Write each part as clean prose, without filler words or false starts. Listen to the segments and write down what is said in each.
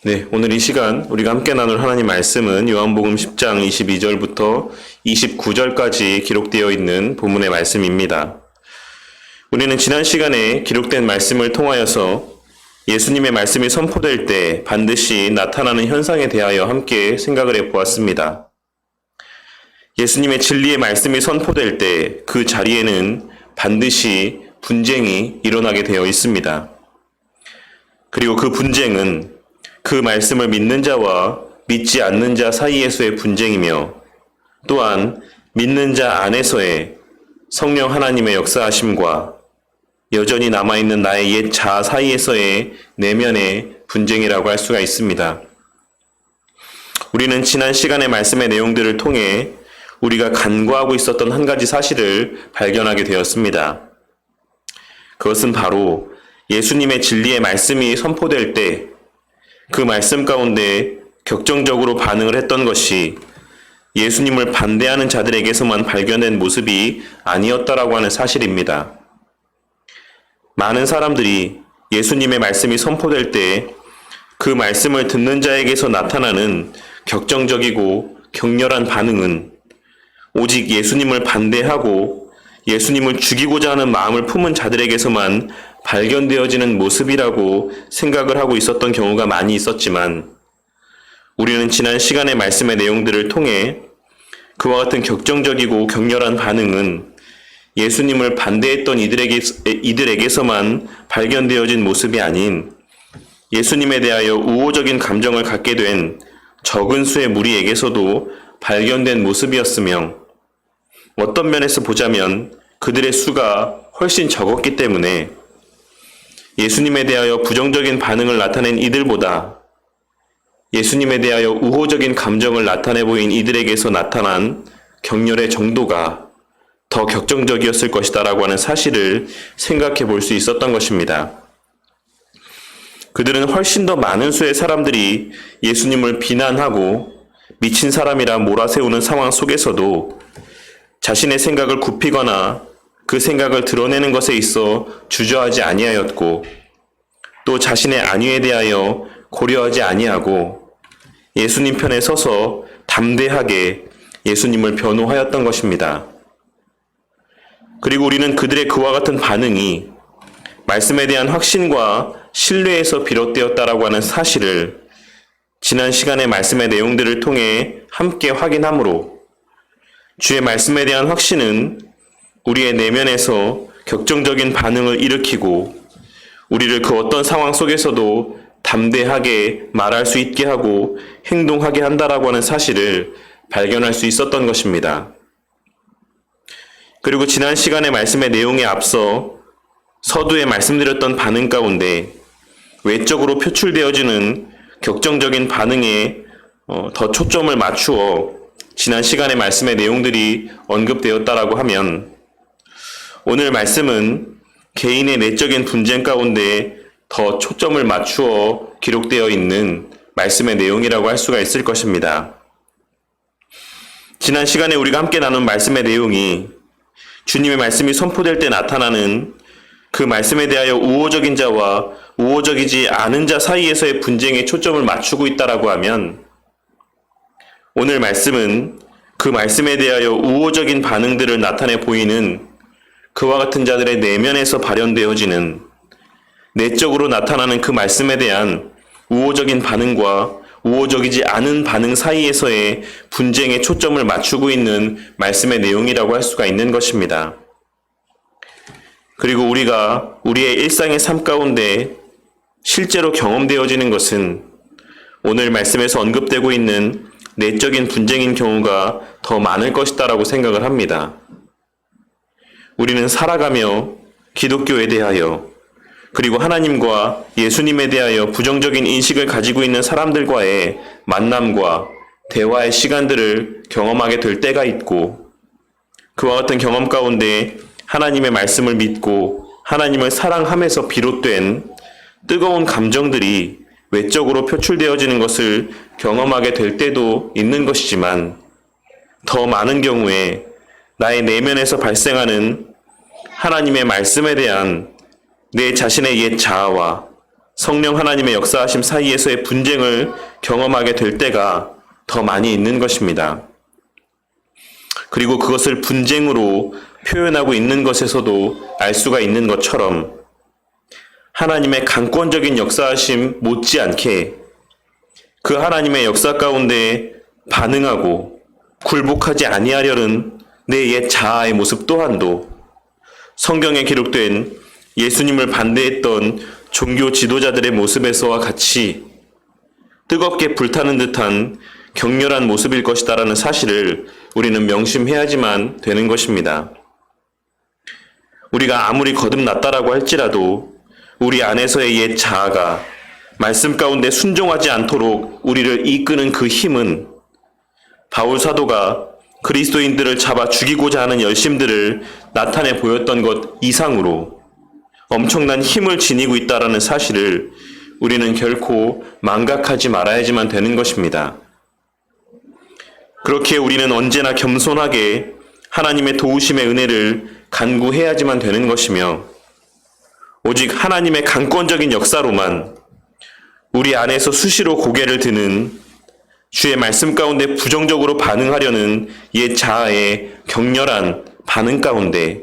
네, 오늘 이 시간 우리가 함께 나눌 하나님 말씀은 요한복음 10장 22절부터 29절까지 기록되어 있는 본문의 말씀입니다. 우리는 지난 시간에 기록된 말씀을 통하여서 예수님의 말씀이 선포될 때 반드시 나타나는 현상에 대하여 함께 생각을 해보았습니다. 예수님의 진리의 말씀이 선포될 때 그 자리에는 반드시 분쟁이 일어나게 되어 있습니다. 그리고 그 분쟁은 그 말씀을 믿는 자와 믿지 않는 자 사이에서의 분쟁이며 또한 믿는 자 안에서의 성령 하나님의 역사하심과 여전히 남아있는 나의 옛 자아 사이에서의 내면의 분쟁이라고 할 수가 있습니다. 우리는 지난 시간의 말씀의 내용들을 통해 우리가 간과하고 있었던 한 가지 사실을 발견하게 되었습니다. 그것은 바로 예수님의 진리의 말씀이 선포될 때 그 말씀 가운데 격정적으로 반응을 했던 것이 예수님을 반대하는 자들에게서만 발견된 모습이 아니었다라고 하는 사실입니다. 많은 사람들이 예수님의 말씀이 선포될 때 그 말씀을 듣는 자에게서 나타나는 격정적이고 격렬한 반응은 오직 예수님을 반대하고 예수님을 죽이고자 하는 마음을 품은 자들에게서만 발견되어지는 모습이라고 생각을 하고 있었던 경우가 많이 있었지만 우리는 지난 시간의 말씀의 내용들을 통해 그와 같은 격정적이고 격렬한 반응은 예수님을 반대했던 이들에게서만 발견되어진 모습이 아닌 예수님에 대하여 우호적인 감정을 갖게 된 적은 수의 무리에게서도 발견된 모습이었으며 어떤 면에서 보자면 그들의 수가 훨씬 적었기 때문에 예수님에 대하여 부정적인 반응을 나타낸 이들보다 예수님에 대하여 우호적인 감정을 나타내 보인 이들에게서 나타난 격렬의 정도가 더 격정적이었을 것이다라고 하는 사실을 생각해 볼 수 있었던 것입니다. 그들은 훨씬 더 많은 수의 사람들이 예수님을 비난하고 미친 사람이라 몰아세우는 상황 속에서도 자신의 생각을 굽히거나 그 생각을 드러내는 것에 있어 주저하지 아니하였고 또 자신의 안위에 대하여 고려하지 아니하고 예수님 편에 서서 담대하게 예수님을 변호하였던 것입니다. 그리고 우리는 그들의 그와 같은 반응이 말씀에 대한 확신과 신뢰에서 비롯되었다라고 하는 사실을 지난 시간의 말씀의 내용들을 통해 함께 확인하므로 주의 말씀에 대한 확신은 우리의 내면에서 격정적인 반응을 일으키고 우리를 그 어떤 상황 속에서도 담대하게 말할 수 있게 하고 행동하게 한다라고 하는 사실을 발견할 수 있었던 것입니다. 그리고 지난 시간의 말씀의 내용에 앞서 서두에 말씀드렸던 반응 가운데 외적으로 표출되어지는 격정적인 반응에 더 초점을 맞추어 지난 시간의 말씀의 내용들이 언급되었다라고 하면 오늘 말씀은 개인의 내적인 분쟁 가운데 더 초점을 맞추어 기록되어 있는 말씀의 내용이라고 할 수가 있을 것입니다. 지난 시간에 우리가 함께 나눈 말씀의 내용이 주님의 말씀이 선포될 때 나타나는 그 말씀에 대하여 우호적인 자와 우호적이지 않은 자 사이에서의 분쟁에 초점을 맞추고 있다라고 하면 오늘 말씀은 그 말씀에 대하여 우호적인 반응들을 나타내 보이는 그와 같은 자들의 내면에서 발현되어지는 내적으로 나타나는 그 말씀에 대한 우호적인 반응과 우호적이지 않은 반응 사이에서의 분쟁에 초점을 맞추고 있는 말씀의 내용이라고 할 수가 있는 것입니다. 그리고 우리가 우리의 일상의 삶 가운데 실제로 경험되어지는 것은 오늘 말씀에서 언급되고 있는 내적인 분쟁인 경우가 더 많을 것이다라고 생각을 합니다. 우리는 살아가며 기독교에 대하여 그리고 하나님과 예수님에 대하여 부정적인 인식을 가지고 있는 사람들과의 만남과 대화의 시간들을 경험하게 될 때가 있고 그와 같은 경험 가운데 하나님의 말씀을 믿고 하나님을 사랑함에서 비롯된 뜨거운 감정들이 외적으로 표출되어지는 것을 경험하게 될 때도 있는 것이지만 더 많은 경우에 나의 내면에서 발생하는 하나님의 말씀에 대한 내 자신의 옛 자아와 성령 하나님의 역사하심 사이에서의 분쟁을 경험하게 될 때가 더 많이 있는 것입니다. 그리고 그것을 분쟁으로 표현하고 있는 것에서도 알 수가 있는 것처럼 하나님의 강권적인 역사하심 못지않게 그 하나님의 역사 가운데 반응하고 굴복하지 아니하려는 내 옛 자아의 모습 또한도 성경에 기록된 예수님을 반대했던 종교 지도자들의 모습에서와 같이 뜨겁게 불타는 듯한 격렬한 모습일 것이다라는 사실을 우리는 명심해야지만 되는 것입니다. 우리가 아무리 거듭났다라고 할지라도 우리 안에서의 옛 자아가 말씀 가운데 순종하지 않도록 우리를 이끄는 그 힘은 바울 사도가 그리스도인들을 잡아 죽이고자 하는 열심들을 나타내 보였던 것 이상으로 엄청난 힘을 지니고 있다라는 사실을 우리는 결코 망각하지 말아야지만 되는 것입니다. 그렇게 우리는 언제나 겸손하게 하나님의 도우심의 은혜를 간구해야지만 되는 것이며 오직 하나님의 강권적인 역사로만 우리 안에서 수시로 고개를 드는 주의 말씀 가운데 부정적으로 반응하려는 옛 자아의 격렬한 반응 가운데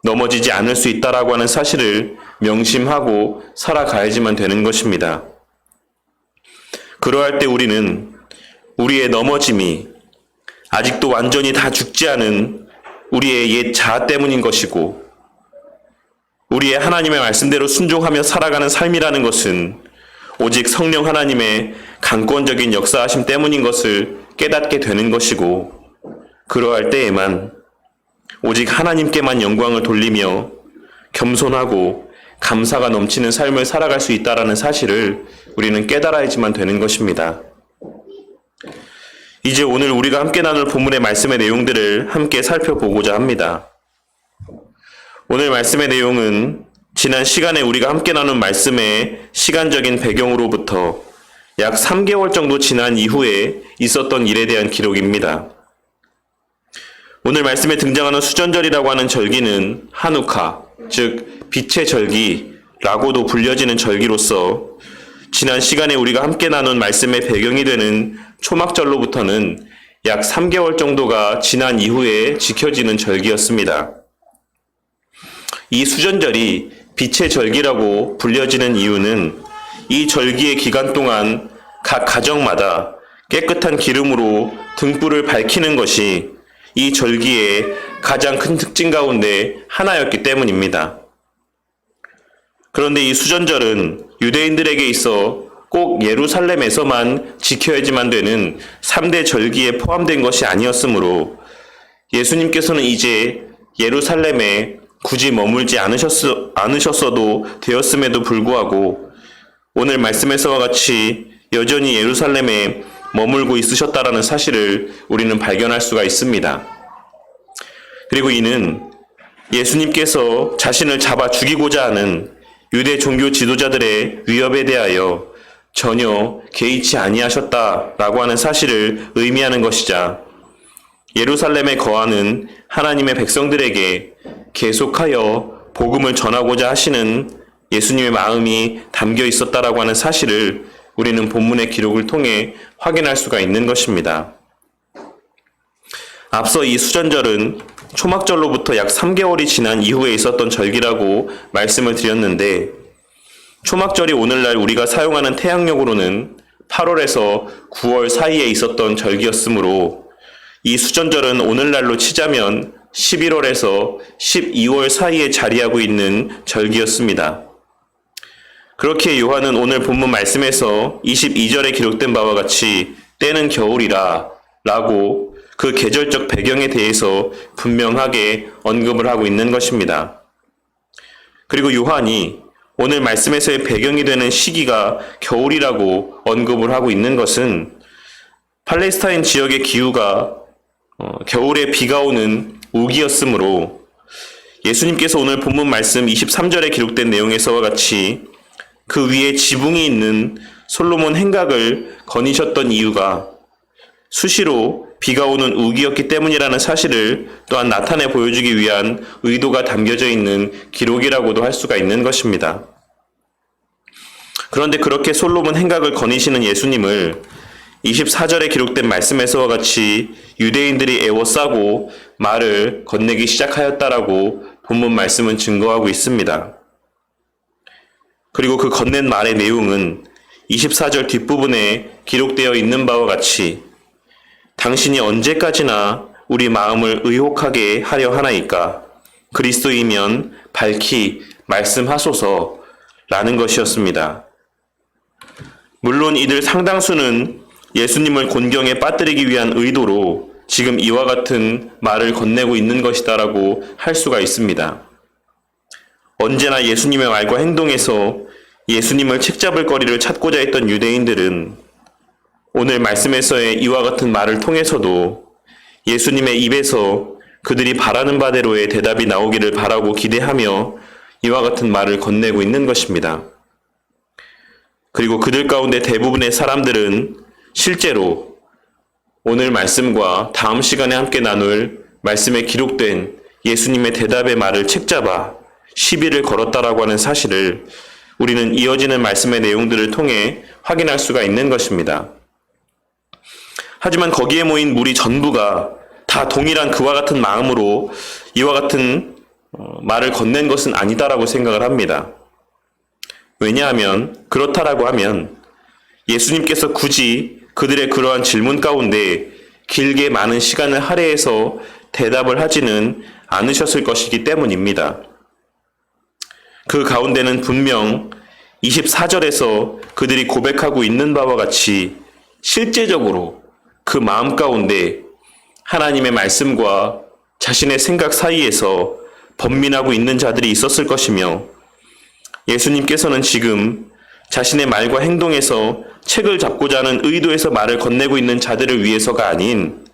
넘어지지 않을 수 있다라고 하는 사실을 명심하고 살아가야지만 되는 것입니다. 그러할 때 우리는 우리의 넘어짐이 아직도 완전히 다 죽지 않은 우리의 옛 자아 때문인 것이고 우리의 하나님의 말씀대로 순종하며 살아가는 삶이라는 것은 오직 성령 하나님의 강권적인 역사하심 때문인 것을 깨닫게 되는 것이고 그러할 때에만 오직 하나님께만 영광을 돌리며 겸손하고 감사가 넘치는 삶을 살아갈 수 있다는 사실을 우리는 깨달아야지만 되는 것입니다. 이제 오늘 우리가 함께 나눌 본문의 말씀의 내용들을 함께 살펴보고자 합니다. 오늘 말씀의 내용은 지난 시간에 우리가 함께 나눈 말씀의 시간적인 배경으로부터 약 3개월 정도 지난 이후에 있었던 일에 대한 기록입니다. 오늘 말씀에 등장하는 수전절이라고 하는 절기는 하누카, 즉 빛의 절기라고도 불려지는 절기로서 지난 시간에 우리가 함께 나눈 말씀의 배경이 되는 초막절로부터는 약 3개월 정도가 지난 이후에 지켜지는 절기였습니다. 이 수전절이 빛의 절기라고 불려지는 이유는 이 절기의 기간 동안 각 가정마다 깨끗한 기름으로 등불을 밝히는 것이 이 절기의 가장 큰 특징 가운데 하나였기 때문입니다. 그런데 이 수전절은 유대인들에게 있어 꼭 예루살렘에서만 지켜야지만 되는 3대 절기에 포함된 것이 아니었으므로 예수님께서는 이제 예루살렘에 굳이 머물지 않으셨어도 되었음에도 불구하고 오늘 말씀에서와 같이 여전히 예루살렘에 머물고 있으셨다라는 사실을 우리는 발견할 수가 있습니다. 그리고 이는 예수님께서 자신을 잡아 죽이고자 하는 유대 종교 지도자들의 위협에 대하여 전혀 개의치 아니하셨다라고 하는 사실을 의미하는 것이자 예루살렘에 거하는 하나님의 백성들에게 계속하여 복음을 전하고자 하시는 예수님의 마음이 담겨 있었다라고 하는 사실을 우리는 본문의 기록을 통해 확인할 수가 있는 것입니다. 앞서 이 수전절은 초막절로부터 약 3개월이 지난 이후에 있었던 절기라고 말씀을 드렸는데 초막절이 오늘날 우리가 사용하는 태양력으로는 8월에서 9월 사이에 있었던 절기였으므로 이 수전절은 오늘날로 치자면 11월에서 12월 사이에 자리하고 있는 절기였습니다. 그렇게 요한은 오늘 본문 말씀에서 22절에 기록된 바와 같이 때는 겨울이라 라고 그 계절적 배경에 대해서 분명하게 언급을 하고 있는 것입니다. 그리고 요한이 오늘 말씀에서의 배경이 되는 시기가 겨울이라고 언급을 하고 있는 것은 팔레스타인 지역의 기후가 겨울에 비가 오는 우기였으므로 예수님께서 오늘 본문 말씀 23절에 기록된 내용에서와 같이 그 위에 지붕이 있는 솔로몬 행각을 거니셨던 이유가 수시로 비가 오는 우기였기 때문이라는 사실을 또한 나타내 보여주기 위한 의도가 담겨져 있는 기록이라고도 할 수가 있는 것입니다. 그런데 그렇게 솔로몬 행각을 거니시는 예수님을 24절에 기록된 말씀에서와 같이 유대인들이 애워싸고 말을 건네기 시작하였다라고 본문 말씀은 증거하고 있습니다. 그리고 그 건넨 말의 내용은 24절 뒷부분에 기록되어 있는 바와 같이 당신이 언제까지나 우리 마음을 의혹하게 하려 하나이까? 그리스도이면 밝히 말씀하소서라는 것이었습니다. 물론 이들 상당수는 예수님을 곤경에 빠뜨리기 위한 의도로 지금 이와 같은 말을 건네고 있는 것이다라고 할 수가 있습니다. 언제나 예수님의 말과 행동에서 예수님을 책잡을 거리를 찾고자 했던 유대인들은 오늘 말씀에서의 이와 같은 말을 통해서도 예수님의 입에서 그들이 바라는 바대로의 대답이 나오기를 바라고 기대하며 이와 같은 말을 건네고 있는 것입니다. 그리고 그들 가운데 대부분의 사람들은 실제로 오늘 말씀과 다음 시간에 함께 나눌 말씀에 기록된 예수님의 대답의 말을 책잡아 시비를 걸었다라고 하는 사실을 우리는 이어지는 말씀의 내용들을 통해 확인할 수가 있는 것입니다. 하지만 거기에 모인 무리 전부가 다 동일한 그와 같은 마음으로 이와 같은 말을 건넨 것은 아니다라고 생각을 합니다. 왜냐하면 그렇다라고 하면 예수님께서 굳이 그들의 그러한 질문 가운데 길게 많은 시간을 할애해서 대답을 하지는 않으셨을 것이기 때문입니다. 그 가운데는 분명 24절에서 그들이 고백하고 있는 바와 같이 실제적으로 그 마음 가운데 하나님의 말씀과 자신의 생각 사이에서 번민하고 있는 자들이 있었을 것이며 예수님께서는 지금 자신의 말과 행동에서 책을 잡고자 하는 의도에서 말을 건네고 있는 자들을 위해서가 아닌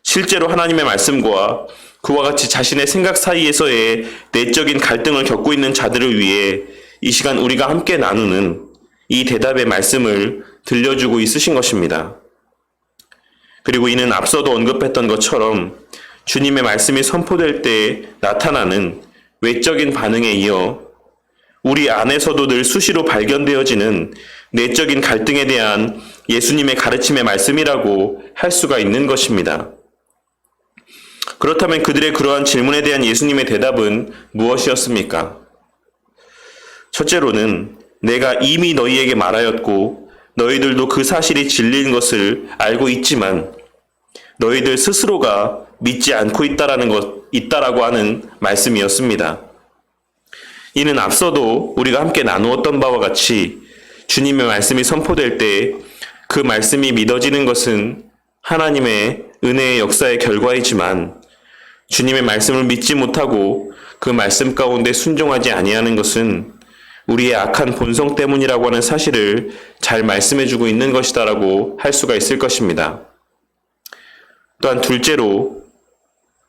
실제로 하나님의 말씀과 그와 같이 자신의 생각 사이에서의 내적인 갈등을 겪고 있는 자들을 위해 이 시간 우리가 함께 나누는 이 대답의 말씀을 들려주고 있으신 것입니다. 그리고 이는 앞서도 언급했던 것처럼 주님의 말씀이 선포될 때 나타나는 외적인 반응에 이어 우리 안에서도 늘 수시로 발견되어지는 내적인 갈등에 대한 예수님의 가르침의 말씀이라고 할 수가 있는 것입니다. 그렇다면 그들의 그러한 질문에 대한 예수님의 대답은 무엇이었습니까? 첫째로는 내가 이미 너희에게 말하였고 너희들도 그 사실이 진리인 것을 알고 있지만 너희들 스스로가 믿지 않고 있다라고 하는 말씀이었습니다. 이는 앞서도 우리가 함께 나누었던 바와 같이 주님의 말씀이 선포될 때 그 말씀이 믿어지는 것은 하나님의 은혜의 역사의 결과이지만 주님의 말씀을 믿지 못하고 그 말씀 가운데 순종하지 아니하는 것은 우리의 악한 본성 때문이라고 하는 사실을 잘 말씀해주고 있는 것이다라고 할 수가 있을 것입니다. 또한 둘째로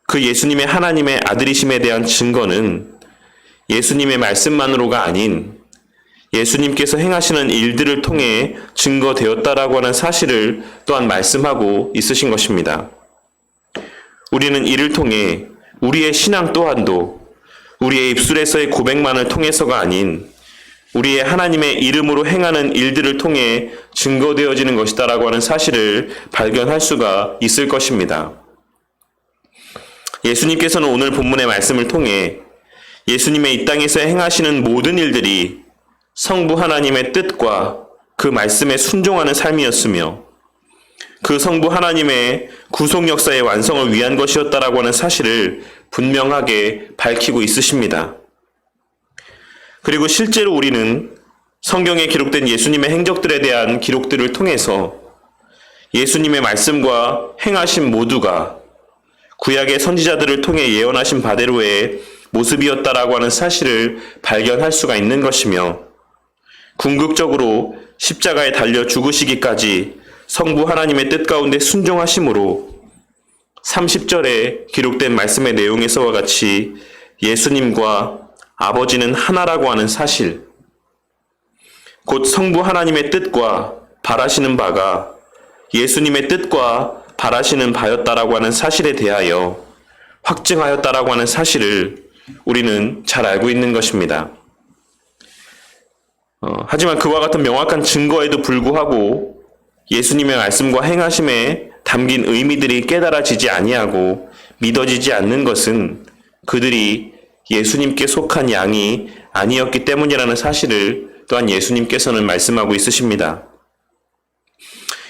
그 예수님의 하나님의 아들이심에 대한 증거는 예수님의 말씀만으로가 아닌 예수님께서 행하시는 일들을 통해 증거되었다라고 하는 사실을 또한 말씀하고 있으신 것입니다. 우리는 이를 통해 우리의 신앙 또한도 우리의 입술에서의 고백만을 통해서가 아닌 우리의 하나님의 이름으로 행하는 일들을 통해 증거되어지는 것이다라고 하는 사실을 발견할 수가 있을 것입니다. 예수님께서는 오늘 본문의 말씀을 통해 예수님의 이 땅에서 행하시는 모든 일들이 성부 하나님의 뜻과 그 말씀에 순종하는 삶이었으며 그 성부 하나님의 구속 역사의 완성을 위한 것이었다라고 하는 사실을 분명하게 밝히고 있으십니다. 그리고 실제로 우리는 성경에 기록된 예수님의 행적들에 대한 기록들을 통해서 예수님의 말씀과 행하심 모두가 구약의 선지자들을 통해 예언하신 바대로의 모습이었다라고 하는 사실을 발견할 수가 있는 것이며 궁극적으로 십자가에 달려 죽으시기까지 성부 하나님의 뜻 가운데 순종하심으로 30절에 기록된 말씀의 내용에서와 같이 예수님과 아버지는 하나라고 하는 사실, 곧 성부 하나님의 뜻과 바라시는 바가 예수님의 뜻과 바라시는 바였다라고 하는 사실에 대하여 확증하였다라고 하는 사실을 우리는 잘 알고 있는 것입니다. 하지만 그와 같은 명확한 증거에도 불구하고 예수님의 말씀과 행하심에 담긴 의미들이 깨달아지지 아니하고 믿어지지 않는 것은 그들이 예수님께 속한 양이 아니었기 때문이라는 사실을 또한 예수님께서는 말씀하고 있으십니다.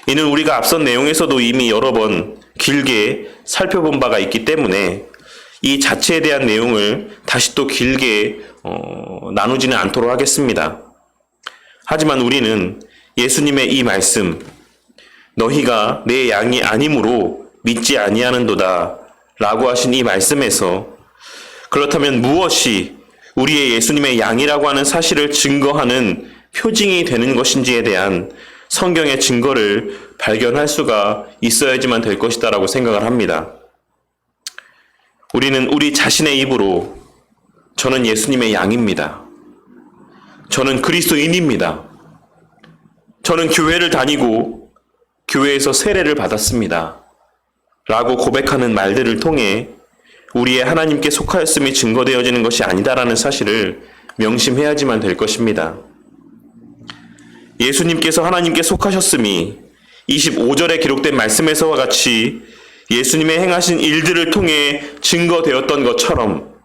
이는 우리가 앞선 내용에서도 이미 여러 번 길게 살펴본 바가 있기 때문에 이 자체에 대한 내용을 다시 또 길게 나누지는 않도록 하겠습니다. 하지만 우리는 예수님의 이 말씀, 너희가 내 양이 아니므로 믿지 아니하는도다 라고 하신 이 말씀에서 그렇다면 무엇이 우리의 예수님의 양이라고 하는 사실을 증거하는 표징이 되는 것인지에 대한 성경의 증거를 발견할 수가 있어야지만 될 것이다라고 생각을 합니다. 우리는 우리 자신의 입으로 저는 예수님의 양입니다. 저는 그리스도인입니다. 저는 교회를 다니고 교회에서 세례를 받았습니다. 라고 고백하는 말들을 통해 우리의 하나님께 속하였음이 증거되어지는 것이 아니다라는 사실을 명심해야지만 될 것입니다. 예수님께서 하나님께 속하셨음이 25절에 기록된 말씀에서와 같이 예수님의 행하신 일들을 통해 증거되었던 것처럼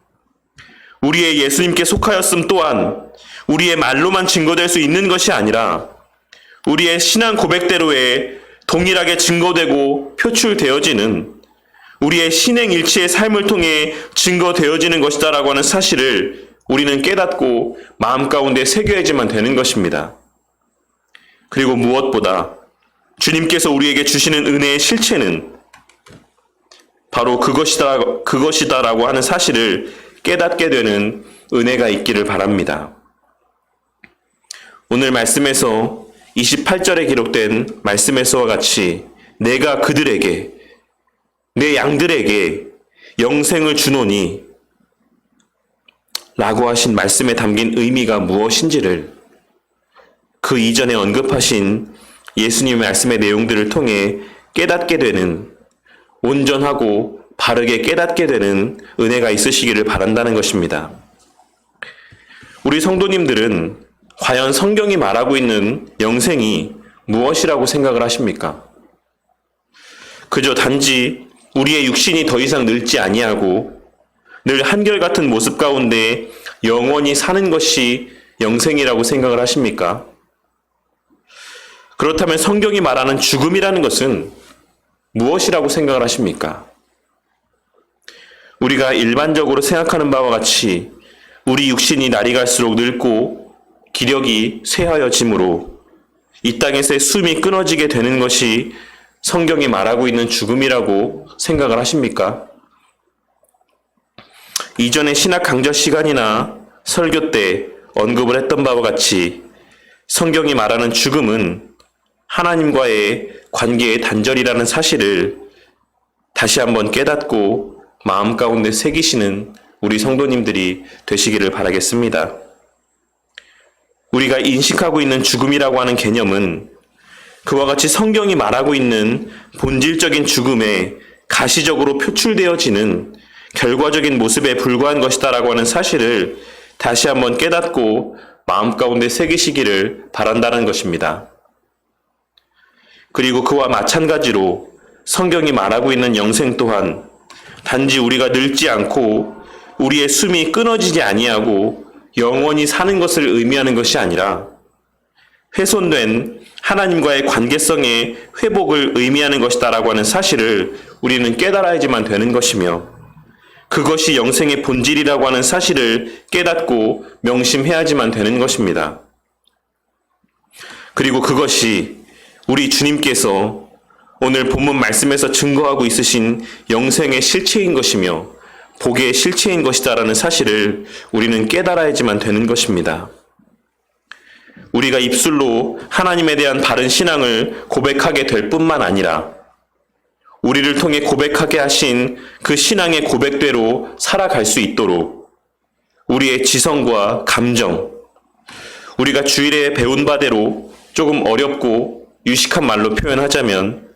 우리의 예수님께 속하였음 또한 우리의 말로만 증거될 수 있는 것이 아니라 우리의 신앙 고백대로에 동일하게 증거되고 표출되어지는 우리의 신행일치의 삶을 통해 증거되어지는 것이다라고 하는 사실을 우리는 깨닫고 마음 가운데 새겨야지만 되는 것입니다. 그리고 무엇보다 주님께서 우리에게 주시는 은혜의 실체는 바로 그것이다라고 하는 사실을 깨닫게 되는 은혜가 있기를 바랍니다. 오늘 말씀에서 28절에 기록된 말씀에서와 같이 내가 그들에게 내 양들에게 영생을 주노니 라고 하신 말씀에 담긴 의미가 무엇인지를 그 이전에 언급하신 예수님의 말씀의 내용들을 통해 깨닫게 되는 온전하고 바르게 깨닫게 되는 은혜가 있으시기를 바란다는 것입니다. 우리 성도님들은 과연 성경이 말하고 있는 영생이 무엇이라고 생각을 하십니까? 그저 단지 우리의 육신이 더 이상 늙지 아니하고 늘 한결같은 모습 가운데 영원히 사는 것이 영생이라고 생각을 하십니까? 그렇다면 성경이 말하는 죽음이라는 것은 무엇이라고 생각을 하십니까? 우리가 일반적으로 생각하는 바와 같이 우리 육신이 날이 갈수록 늙고 기력이 쇠하여짐으로 이 땅에서의 숨이 끊어지게 되는 것이 성경이 말하고 있는 죽음이라고 생각을 하십니까? 이전의 신학 강좌 시간이나 설교 때 언급을 했던 바와 같이 성경이 말하는 죽음은 하나님과의 관계의 단절이라는 사실을 다시 한번 깨닫고 마음 가운데 새기시는 우리 성도님들이 되시기를 바라겠습니다. 우리가 인식하고 있는 죽음이라고 하는 개념은 그와 같이 성경이 말하고 있는 본질적인 죽음에 가시적으로 표출되어지는 결과적인 모습에 불과한 것이다라고 하는 사실을 다시 한번 깨닫고 마음 가운데 새기시기를 바란다는 것입니다. 그리고 그와 마찬가지로 성경이 말하고 있는 영생 또한 단지 우리가 늙지 않고 우리의 숨이 끊어지지 아니하고 영원히 사는 것을 의미하는 것이 아니라 훼손된 하나님과의 관계성의 회복을 의미하는 것이다라고 하는 사실을 우리는 깨달아야지만 되는 것이며 그것이 영생의 본질이라고 하는 사실을 깨닫고 명심해야지만 되는 것입니다. 그리고 그것이 우리 주님께서 오늘 본문 말씀에서 증거하고 있으신 영생의 실체인 것이며 복의 실체인 것이다라는 사실을 우리는 깨달아야지만 되는 것입니다. 우리가 입술로 하나님에 대한 바른 신앙을 고백하게 될 뿐만 아니라 우리를 통해 고백하게 하신 그 신앙의 고백대로 살아갈 수 있도록 우리의 지성과 감정, 우리가 주일에 배운 바대로 조금 어렵고 유식한 말로 표현하자면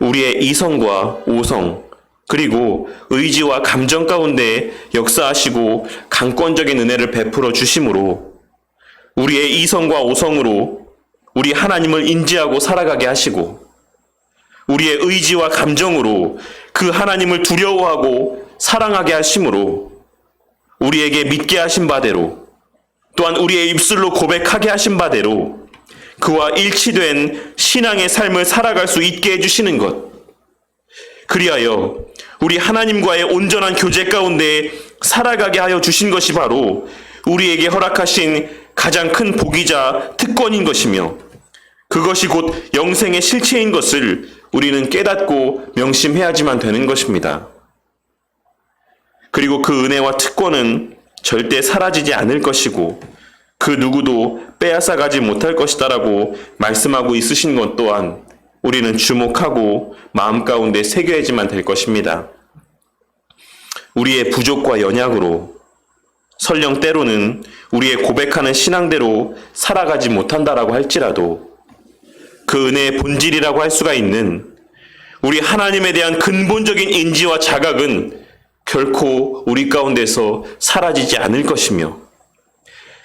우리의 이성과 오성, 그리고 의지와 감정 가운데 역사하시고 강권적인 은혜를 베풀어 주심으로 우리의 이성과 오성으로 우리 하나님을 인지하고 살아가게 하시고 우리의 의지와 감정으로 그 하나님을 두려워하고 사랑하게 하심으로 우리에게 믿게 하신 바대로 또한 우리의 입술로 고백하게 하신 바대로 그와 일치된 신앙의 삶을 살아갈 수 있게 해주시는 것. 그리하여 우리 하나님과의 온전한 교제 가운데 살아가게 하여 주신 것이 바로 우리에게 허락하신 가장 큰 복이자 특권인 것이며 그것이 곧 영생의 실체인 것을 우리는 깨닫고 명심해야지만 되는 것입니다. 그리고 그 은혜와 특권은 절대 사라지지 않을 것이고 그 누구도 빼앗아가지 못할 것이다라고 말씀하고 있으신 것 또한 우리는 주목하고 마음 가운데 새겨야지만 될 것입니다. 우리의 부족과 연약으로 설령 때로는 우리의 고백하는 신앙대로 살아가지 못한다라고 할지라도 그 은혜의 본질이라고 할 수가 있는 우리 하나님에 대한 근본적인 인지와 자각은 결코 우리 가운데서 사라지지 않을 것이며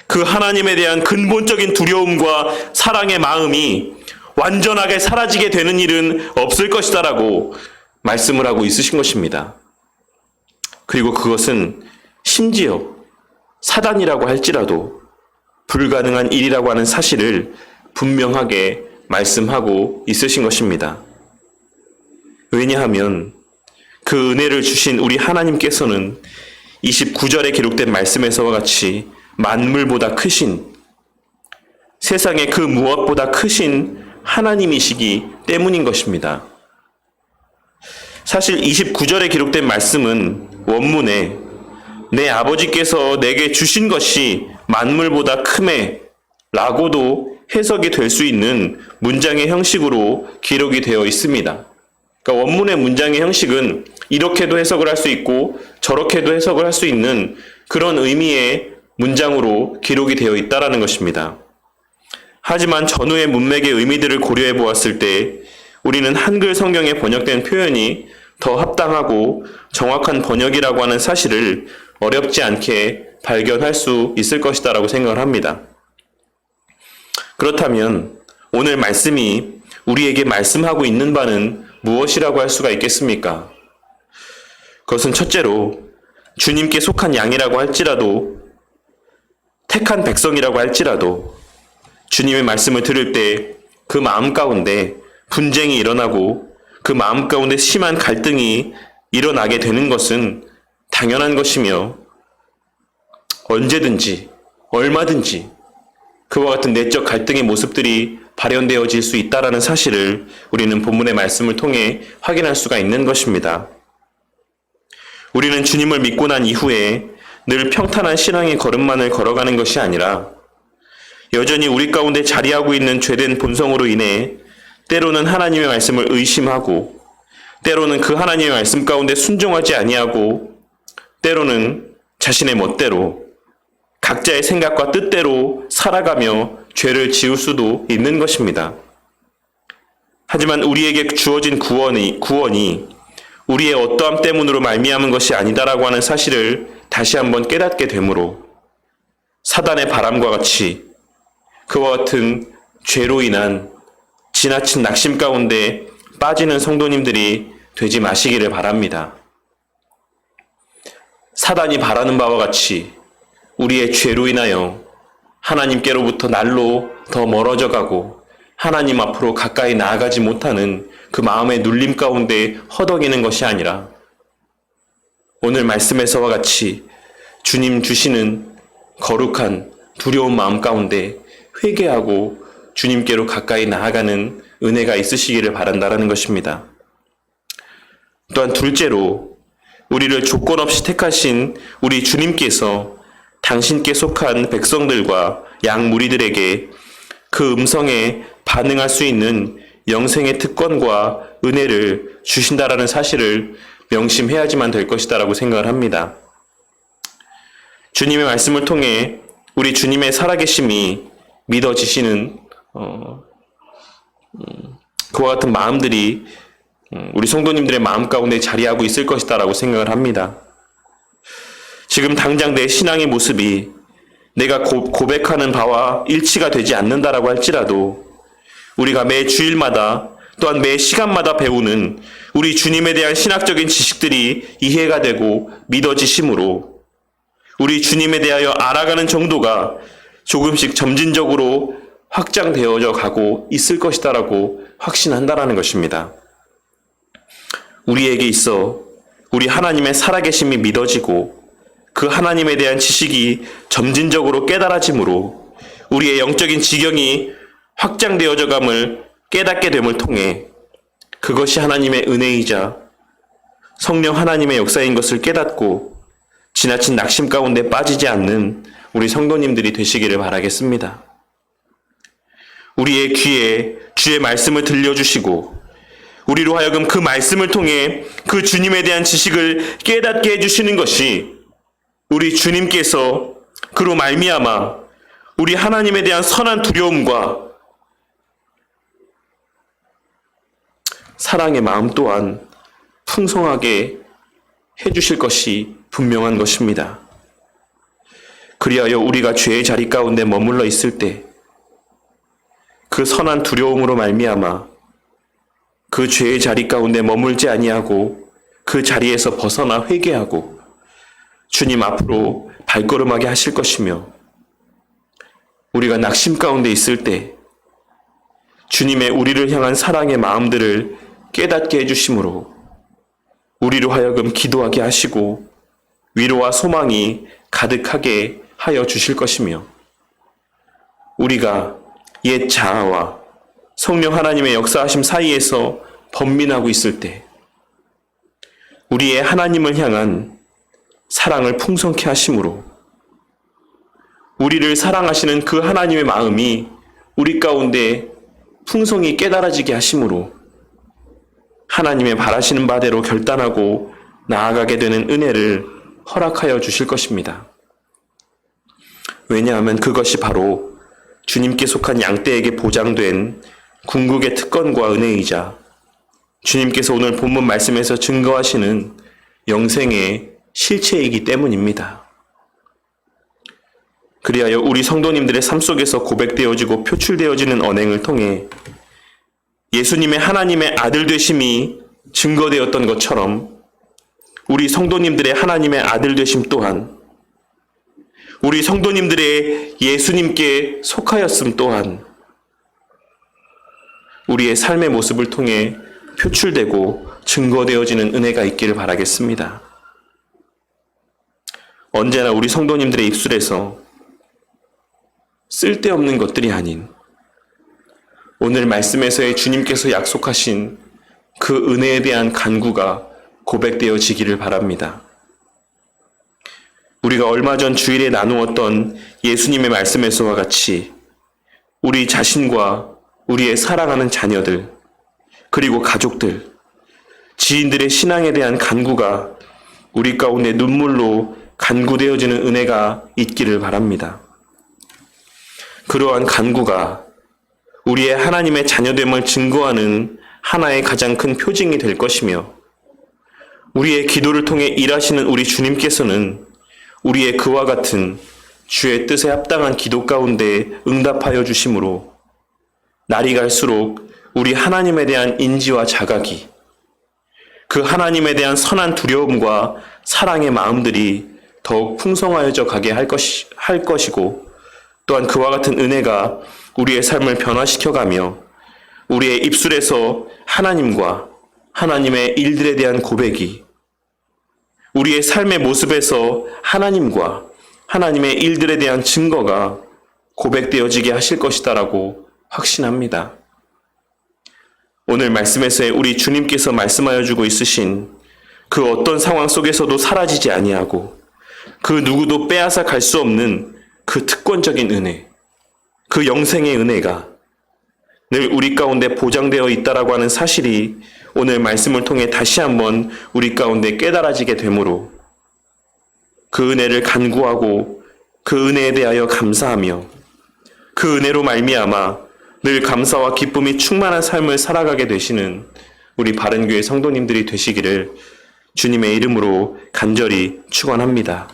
그 하나님에 대한 근본적인 두려움과 사랑의 마음이 완전하게 사라지게 되는 일은 없을 것이다라고 말씀을 하고 있으신 것입니다. 그리고 그것은 심지어 사단이라고 할지라도 불가능한 일이라고 하는 사실을 분명하게 말씀하고 있으신 것입니다. 왜냐하면 그 은혜를 주신 우리 하나님께서는 29절에 기록된 말씀에서와 같이 만물보다 크신 세상의 그 무엇보다 크신 하나님이시기 때문인 것입니다. 사실 29절에 기록된 말씀은 원문에 내 아버지께서 내게 주신 것이 만물보다 크매 라고도 해석이 될 수 있는 문장의 형식으로 기록이 되어 있습니다. 그러니까 원문의 문장의 형식은 이렇게도 해석을 할 수 있고 저렇게도 해석을 할 수 있는 그런 의미의 문장으로 기록이 되어 있다라는 것입니다. 하지만 전후의 문맥의 의미들을 고려해 보았을 때 우리는 한글 성경에 번역된 표현이 더 합당하고 정확한 번역이라고 하는 사실을 어렵지 않게 발견할 수 있을 것이다라고 생각을 합니다. 그렇다면 오늘 말씀이 우리에게 말씀하고 있는 바는 무엇이라고 할 수가 있겠습니까? 그것은 첫째로 주님께 속한 양이라고 할지라도 택한 백성이라고 할지라도 주님의 말씀을 들을 때 그 마음 가운데 분쟁이 일어나고 그 마음 가운데 심한 갈등이 일어나게 되는 것은 당연한 것이며 언제든지 얼마든지 그와 같은 내적 갈등의 모습들이 발현되어질 수 있다는 사실을 우리는 본문의 말씀을 통해 확인할 수가 있는 것입니다. 우리는 주님을 믿고 난 이후에 늘 평탄한 신앙의 걸음만을 걸어가는 것이 아니라 여전히 우리 가운데 자리하고 있는 죄된 본성으로 인해 때로는 하나님의 말씀을 의심하고 때로는 그 하나님의 말씀 가운데 순종하지 아니하고 때로는 자신의 멋대로 각자의 생각과 뜻대로 살아가며 죄를 지을 수도 있는 것입니다. 하지만 우리에게 주어진 구원이 우리의 어떠함 때문으로 말미암은 것이 아니다라고 하는 사실을 다시 한번 깨닫게 되므로 사단의 바람과 같이 그와 같은 죄로 인한 지나친 낙심 가운데 빠지는 성도님들이 되지 마시기를 바랍니다. 사단이 바라는 바와 같이 우리의 죄로 인하여 하나님께로부터 날로 더 멀어져 가고 하나님 앞으로 가까이 나아가지 못하는 그 마음의 눌림 가운데 허덕이는 것이 아니라 오늘 말씀에서와 같이 주님 주시는 거룩한 두려운 마음 가운데 회개하고 주님께로 가까이 나아가는 은혜가 있으시기를 바란다라는 것입니다. 또한 둘째로 우리를 조건 없이 택하신 우리 주님께서 당신께 속한 백성들과 양 무리들에게 그 음성에 반응할 수 있는 영생의 특권과 은혜를 주신다라는 사실을 명심해야지만 될 것이다라고 생각을 합니다. 주님의 말씀을 통해 우리 주님의 살아계심이 믿어지시는 그와 같은 마음들이 우리 성도님들의 마음 가운데 자리하고 있을 것이다라고 생각을 합니다. 지금 당장 내 신앙의 모습이 내가 고백하는 바와 일치가 되지 않는다라고 할지라도 우리가 매 주일마다 또한 매 시간마다 배우는 우리 주님에 대한 신학적인 지식들이 이해가 되고 믿어지심으로 우리 주님에 대하여 알아가는 정도가 조금씩 점진적으로 확장되어져 가고 있을 것이다라고 확신한다라는 것입니다. 우리에게 있어 우리 하나님의 살아계심이 믿어지고 그 하나님에 대한 지식이 점진적으로 깨달아짐으로 우리의 영적인 지경이 확장되어져 감을 깨닫게 됨을 통해 그것이 하나님의 은혜이자 성령 하나님의 역사인 것을 깨닫고 지나친 낙심 가운데 빠지지 않는 우리 성도님들이 되시기를 바라겠습니다. 우리의 귀에 주의 말씀을 들려주시고 우리로 하여금 그 말씀을 통해 그 주님에 대한 지식을 깨닫게 해주시는 것이 우리 주님께서 그로 말미암아 우리 하나님에 대한 선한 두려움과 사랑의 마음 또한 풍성하게 해주실 것이 분명한 것입니다. 그리하여 우리가 죄의 자리 가운데 머물러 있을 때 그 선한 두려움으로 말미암아 그 죄의 자리 가운데 머물지 아니하고 그 자리에서 벗어나 회개하고 주님 앞으로 발걸음하게 하실 것이며 우리가 낙심 가운데 있을 때 주님의 우리를 향한 사랑의 마음들을 깨닫게 해주심으로 우리로 하여금 기도하게 하시고 위로와 소망이 가득하게 하여 주실 것이며 우리가 옛 자아와 성령 하나님의 역사하심 사이에서 번민하고 있을 때 우리의 하나님을 향한 사랑을 풍성케 하심으로 우리를 사랑하시는 그 하나님의 마음이 우리 가운데 풍성히 깨달아지게 하심으로 하나님의 바라시는 바대로 결단하고 나아가게 되는 은혜를 허락하여 주실 것입니다. 왜냐하면 그것이 바로 주님께 속한 양떼에게 보장된 궁극의 특권과 은혜이자 주님께서 오늘 본문 말씀에서 증거하시는 영생의 실체이기 때문입니다. 그리하여 우리 성도님들의 삶 속에서 고백되어지고 표출되어지는 언행을 통해 예수님의 하나님의 아들 되심이 증거되었던 것처럼 우리 성도님들의 하나님의 아들 되심 또한 우리 성도님들의 예수님께 속하였음 또한 우리의 삶의 모습을 통해 표출되고 증거되어지는 은혜가 있기를 바라겠습니다. 언제나 우리 성도님들의 입술에서 쓸데없는 것들이 아닌 오늘 말씀에서의 주님께서 약속하신 그 은혜에 대한 간구가 고백되어지기를 바랍니다. 우리가 얼마 전 주일에 나누었던 예수님의 말씀에서와 같이 우리 자신과 우리의 사랑하는 자녀들, 그리고 가족들, 지인들의 신앙에 대한 간구가 우리 가운데 눈물로 간구되어지는 은혜가 있기를 바랍니다. 그러한 간구가 우리의 하나님의 자녀됨을 증거하는 하나의 가장 큰 표징이 될 것이며 우리의 기도를 통해 일하시는 우리 주님께서는 우리의 그와 같은 주의 뜻에 합당한 기도 가운데 응답하여 주심으로 날이 갈수록 우리 하나님에 대한 인지와 자각이 그 하나님에 대한 선한 두려움과 사랑의 마음들이 더욱 풍성하여져 가게 할 것이고 또한 그와 같은 은혜가 우리의 삶을 변화시켜가며 우리의 입술에서 하나님과 하나님의 일들에 대한 고백이 우리의 삶의 모습에서 하나님과 하나님의 일들에 대한 증거가 고백되어지게 하실 것이다라고 확신합니다. 오늘 말씀에서의 우리 주님께서 말씀하여 주고 있으신 그 어떤 상황 속에서도 사라지지 아니하고 그 누구도 빼앗아 갈 수 없는 그 특권적인 은혜, 그 영생의 은혜가 늘 우리 가운데 보장되어 있다라고 하는 사실이 오늘 말씀을 통해 다시 한번 우리 가운데 깨달아지게 되므로 그 은혜를 간구하고 그 은혜에 대하여 감사하며 그 은혜로 말미암아 늘 감사와 기쁨이 충만한 삶을 살아가게 되시는 우리 바른교회 성도님들이 되시기를 주님의 이름으로 간절히 축원합니다.